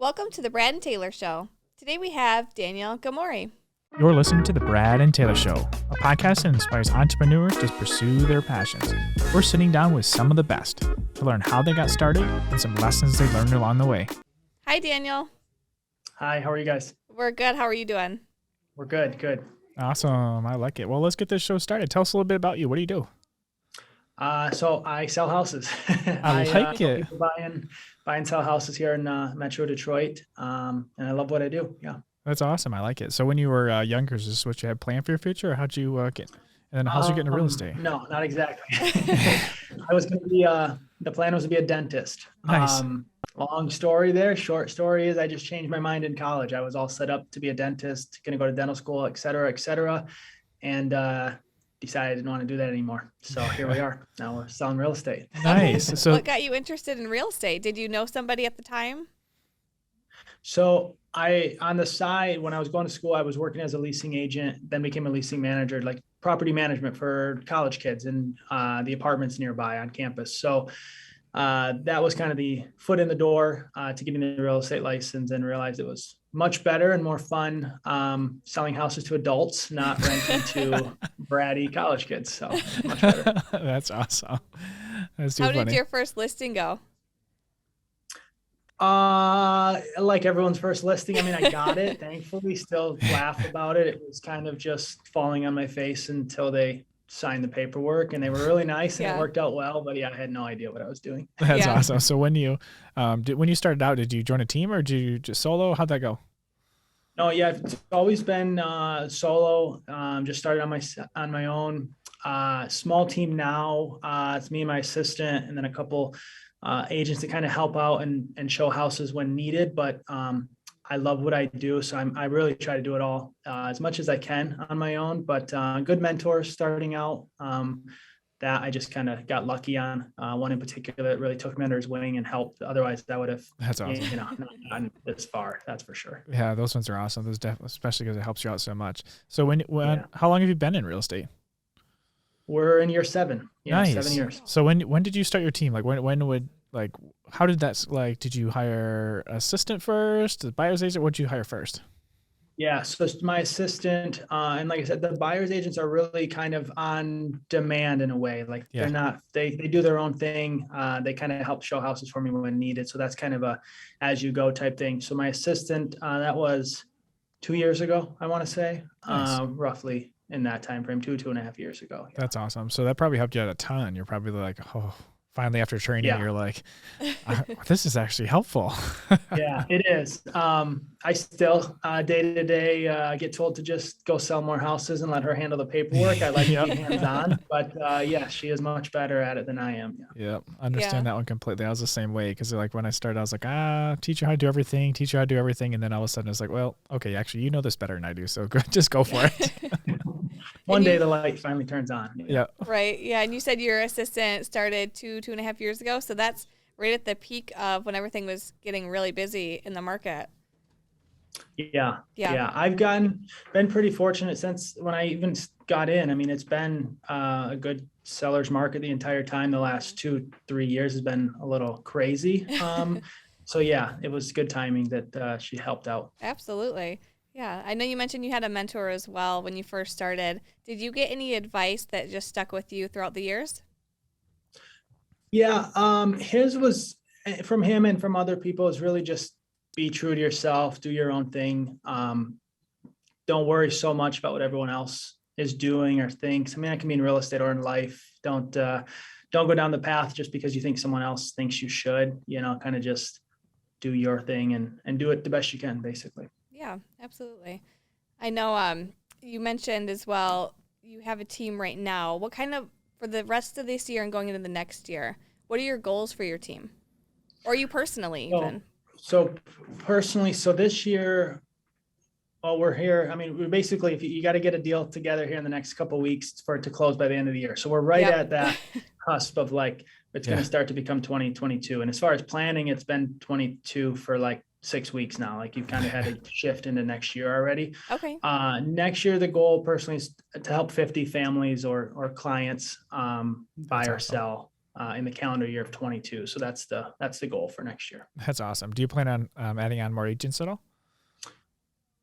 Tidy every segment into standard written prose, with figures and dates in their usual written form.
Welcome to the Brad and Taylor Show. Today we have Daniel Gyomory. You're listening to the Brad and Taylor Show, a podcast that inspires entrepreneurs to pursue their passions. We're sitting down with some of the best to learn how they got started and some lessons they learned along the way. Hi, Daniel. Hi, how are you guys? We're good. How are you doing? We're good. Awesome. I like it. Well, let's get this show started. Tell us a little bit about you. What do you do? So I sell houses. I like it. People buy and sell houses here in Metro Detroit, and I love what I do. Yeah, That's awesome. I like it. So when you were younger, is this what you had planned for your future, or how'd you get? And then how'd you get into real estate? No, not exactly. I was going to be the plan was to be a dentist. Nice. Long story there. Short story is I just changed my mind in college. I was all set up to be a dentist, going to go to dental school, et cetera, and decided I didn't want to do that anymore. So here we are. Now we're selling real estate. Nice. So What got you interested in real estate? Did you know somebody at the time? So on the side, when I was going to school, I was working as a leasing agent, then became a leasing manager, like property management for college kids in the apartments nearby on campus. So that was kind of the foot in the door to getting the real estate license, and realized it was much better and more fun selling houses to adults, not renting to bratty college kids. So much better. That's awesome. That's too How funny. did your first listing go? Like everyone's first listing, I mean, I got it, thankfully. Still laugh about it. It was kind of just falling on my face until they signed the paperwork, and they were really nice, and Yeah. It worked out well. But yeah, I had no idea what I was doing. That's Yeah. awesome. So when you when you started out, did you join a team or did you just solo? How'd that go? No, yeah, it's always been solo. Just started on my own. Small team now. It's me and my assistant, and then a couple agents that kind of help out and show houses when needed. But I love what I do, so I really try to do it all as much as I can on my own. But good mentors starting out. That I just kind of got lucky on. One in particular that really took me under his wing and helped. Otherwise, I would have, That's awesome. not gotten this far. That's for sure. Yeah, those ones are awesome. Those definitely, especially because it helps you out so much. So when Yeah. how long have you been in real estate? We're in year 7. Yeah, Nice. 7 years. So when did you start your team? Like when would like how did that like did you hire assistant first, the buyer's agent? What did you hire first? Yeah, so it's my assistant, and like I said, the buyer's agents are really kind of on demand in a way. Like Yeah. they're not, they do their own thing. They kind of help show houses for me when needed. So that's kind of a as you go type thing. So my assistant, that was 2 years ago, I want to say, Nice. roughly in that time frame, 2.5 years ago. Yeah. That's awesome. So that probably helped you out a ton. You're probably like, oh, finally after training, Yeah. you're like, this is actually helpful. Yeah, it is. I still day to day get told to just go sell more houses and let her handle the paperwork. I like to be hands-on, but yeah, she is much better at it than I am. Yeah. Yep. Understand that one completely. I was the same way because like when I started, I was like, teach her how to do everything, And then all of a sudden it's like, well, okay, actually, you know this better than I do. So just go for it. One day the light finally turns on. Yeah. Right. Yeah. And you said your assistant started 2.5 years ago. So that's right at the peak of when everything was getting really busy in the market. Yeah. Yeah. I've been pretty fortunate since when I even got in. I mean, it's been a good seller's market the entire time. The last 2-3 years has been a little crazy. So yeah, it was good timing that she helped out. Absolutely. Yeah. I know you mentioned you had a mentor as well when you first started. Did you get any advice that just stuck with you throughout the years? Yeah, his was from him and from other people is really just be true to yourself, do your own thing. Don't worry so much about what everyone else is doing or thinks. I mean, that can be in real estate or in life. Don't go down the path just because you think someone else thinks you should, kind of just do your thing and do it the best you can, basically. Yeah, absolutely. I know you mentioned as well, you have a team right now. What kind of, for the rest of this year and going into the next year, what are your goals for your team? Or you personally even? So personally, this year, while we're here, I mean, we're basically, if you got to get a deal together here in the next couple of weeks for it to close by the end of the year. So we're right Yep. at that cusp of like, it's going Yeah. to start to become 2022. And as far as planning, it's been 22 for like 6 weeks now. Like you've kind of had a shift into next year already. Okay. Next year, the goal personally is to help 50 families or clients buy That's or awesome. sell in the calendar year of 22. So that's the goal for next year. That's awesome. Do you plan on adding on more agents at all?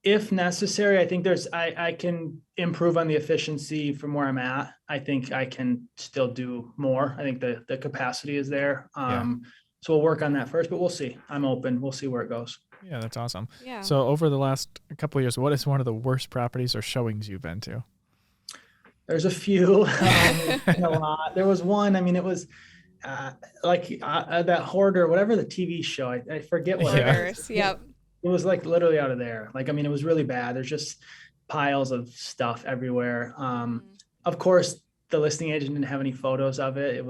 If necessary, I think I can improve on the efficiency from where I'm at. I think I can still do more. I think the capacity is there. So we'll work on that first, but we'll see. I'm open. We'll see where it goes. Yeah, that's awesome. Yeah. So over the last couple of years, what is one of the worst properties or showings you've been to? There's a few, a lot. There was one, I mean, it was that Hoarder, whatever the TV show, I forget what it was. Yep. It was like literally out of there. Like, I mean, it was really bad. There's just piles of stuff everywhere. Of course, the listing agent didn't have any photos of it.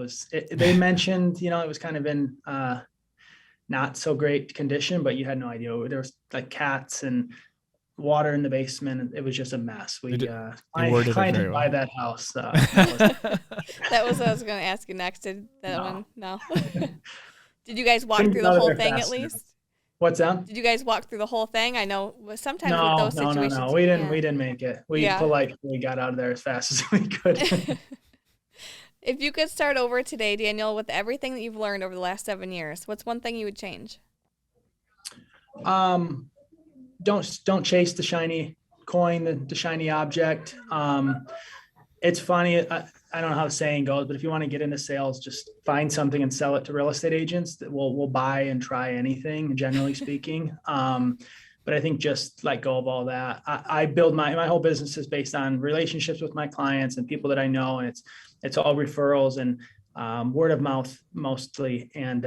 They mentioned, it was kind of in not so great condition, but you had no idea. There was like cats and water in the basement. It was just a mess. I didn't buy that house. That was what I was going to ask you next. Did that one? No. Did you guys walk through the whole thing at least? What's that? Did you guys walk through the whole thing? I know sometimes with those situations. No. We didn't make it. We politely got out of there as fast as we could. If you could start over today, Daniel, with everything that you've learned over the last 7 years, what's one thing you would change? Don't chase the shiny coin, the shiny object. It's funny. I don't know how the saying goes, but if you want to get into sales, just find something and sell it to real estate agents that will buy and try anything, generally speaking. But I think just let go of all that. I build my whole business is based on relationships with my clients and people that I know. And it's all referrals and word of mouth mostly. And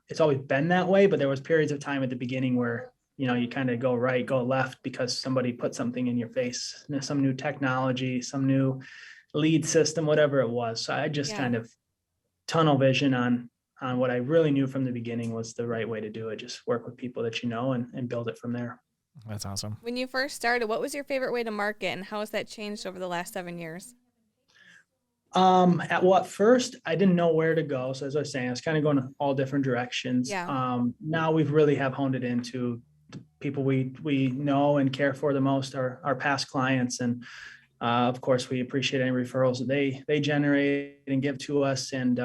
it's always been that way, but there was periods of time at the beginning where, you kind of go right, go left because somebody put something in your face, some new technology, some new lead system, whatever it was. So I just kind of tunnel vision on what I really knew from the beginning was the right way to do it. Just work with people that you know and build it from there. That's awesome. When you first started, what was your favorite way to market and how has that changed over the last 7 years? First, I didn't know where to go. So as I was saying, I was kind of going in all different directions. Yeah. Now we've really have honed it into the people we know and care for the most, our past clients. And of course, we appreciate any referrals that they generate and give to us. And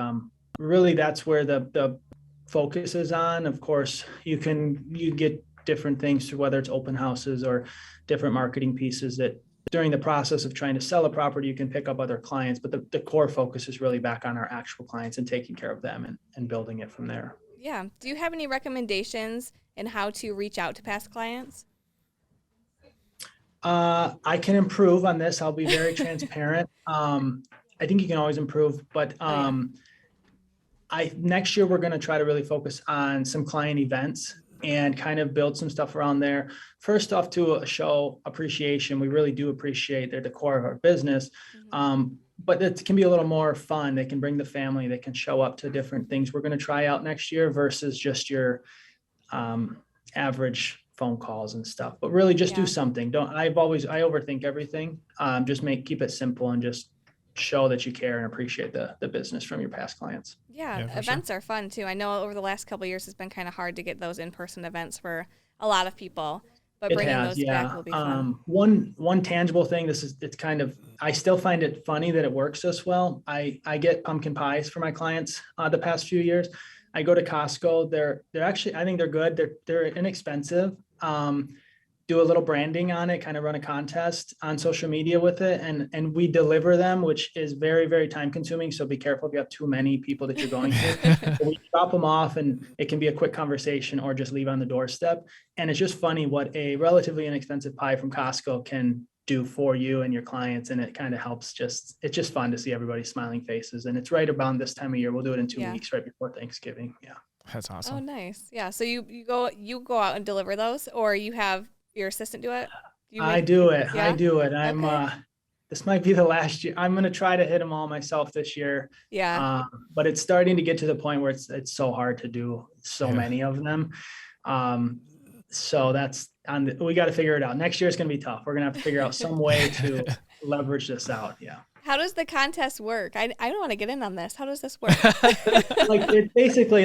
really, that's where the focus is on. Of course, you get different things through whether it's open houses or different marketing pieces that during the process of trying to sell a property, you can pick up other clients. But the core focus is really back on our actual clients and taking care of them and building it from there. Yeah. Do you have any recommendations in how to reach out to past clients? I can improve on this. I'll be very transparent. I think you can always improve, but next year we're going to try to really focus on some client events and kind of build some stuff around there. First off, to show appreciation. We really do appreciate they're the core of our business. But it can be a little more fun. They can bring the family. They can show up to different things we're going to try out next year versus just your average phone calls and stuff, but really just do something. I overthink everything. Just keep it simple and just show that you care and appreciate the business from your past clients. Yeah, events are fun too. I know over the last couple of years, it's been kind of hard to get those in-person events for a lot of people, but bringing those back will be fun. One tangible thing, I still find it funny that it works this well. I get pumpkin pies for my clients the past few years. I go to Costco. They're actually, I think they're good. They're inexpensive. Do a little branding on it, kind of run a contest on social media with it. And we deliver them, which is very, very time consuming. So be careful if you have too many people that you're going to. So we drop them off and it can be a quick conversation or just leave on the doorstep. And it's just funny what a relatively inexpensive pie from Costco can do for you and your clients. And it kind of helps it's just fun to see everybody's smiling faces. And it's right around this time of year. We'll do it in 2 weeks, right before Thanksgiving. Yeah. That's awesome. Oh, nice. Yeah. So you go out and deliver those, or you have your assistant do it? I do it. I'm this might be the last year. I'm going to try to hit them all myself this year. Yeah. But it's starting to get to the point where it's so hard to do so many of them. So that's we got to figure it out. Next year it's going to be tough. We're going to have to figure out some way to leverage this out. Yeah. How does the contest work? I don't want to get in on this. How does this work? It's basically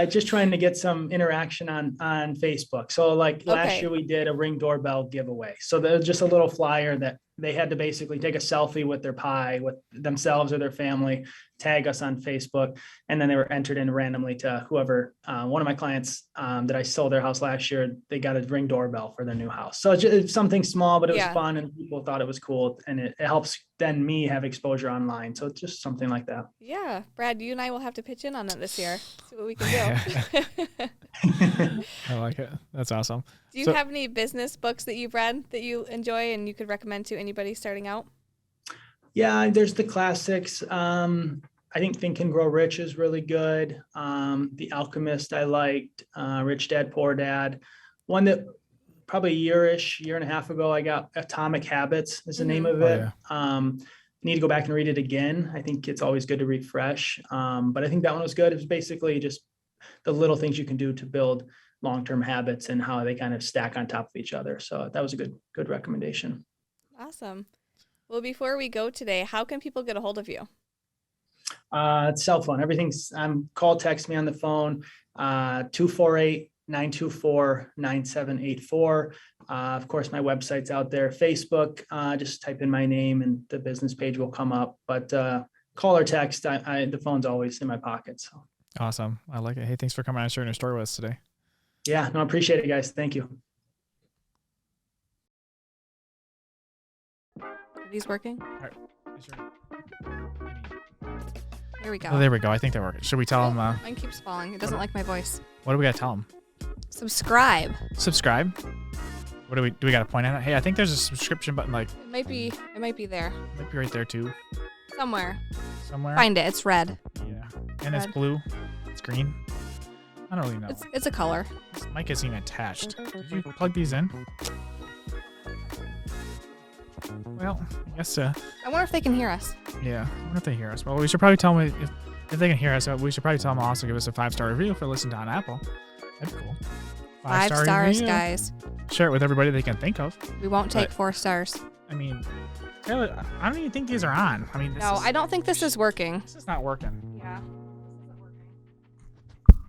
just trying to get some interaction on Facebook. So last year we did a Ring doorbell giveaway. So there's just a little flyer that they had to basically take a selfie with their pie with themselves or their family, tag us on Facebook, and then they were entered in randomly to whoever. One of my clients that I sold their house last year, they got a Ring doorbell for their new house. So it's something small, but it was fun, and people thought it was cool, and it helps then me have exposure online. So it's just something like that. Yeah, Brad, you and I will have to pitch in on that this year. See what we can do. I like it. That's awesome. Do you have any business books that you've read that you enjoy and you could recommend to anybody starting out? Yeah, there's the classics. I think Think and Grow Rich is really good. The Alchemist I liked. Rich Dad, Poor Dad. One that probably year and a half ago, I got Atomic Habits is the name of it. Yeah. Need to go back and read it again. I think it's always good to refresh. But I think that one was good. It was basically just the little things you can do to build long-term habits and how they kind of stack on top of each other. So that was a good recommendation. Awesome. Well, before we go today, how can people get a hold of you? It's cell phone. Everything's call, text me on the phone, 248-924-9784. Of course, my website's out there. Facebook, just type in my name and the business page will come up. But call or text, the phone's always in my pocket. So awesome. I like it. Hey, thanks for coming on and sharing your story with us today. Yeah, no, I appreciate it, guys. Thank you. Are these working? All right. Here we go. Oh, there we go. I think they're working. Should we tell them? Mine keeps falling. It doesn't like my voice. What do we got to tell them? Subscribe. Subscribe? What do we got to point at it? Hey, I think there's a subscription button. Like it might be there. It might be right there too. Somewhere. Find it. It's red. Yeah. And red. It's blue. It's green. I don't really know. It's a color. This mic isn't even attached. Did you plug these in? Well, I guess. I wonder if they can hear us. Yeah, I wonder if they hear us. Well, we should probably tell them if they can hear us. We should probably tell them also give us a 5-star review if they're listening on Apple. That'd be cool. 5 stars, guys. Share it with everybody they can think of. We won't take 4 stars. I mean, Taylor, I don't even think these are on. I mean, I don't think this is working. This is not working. Yeah.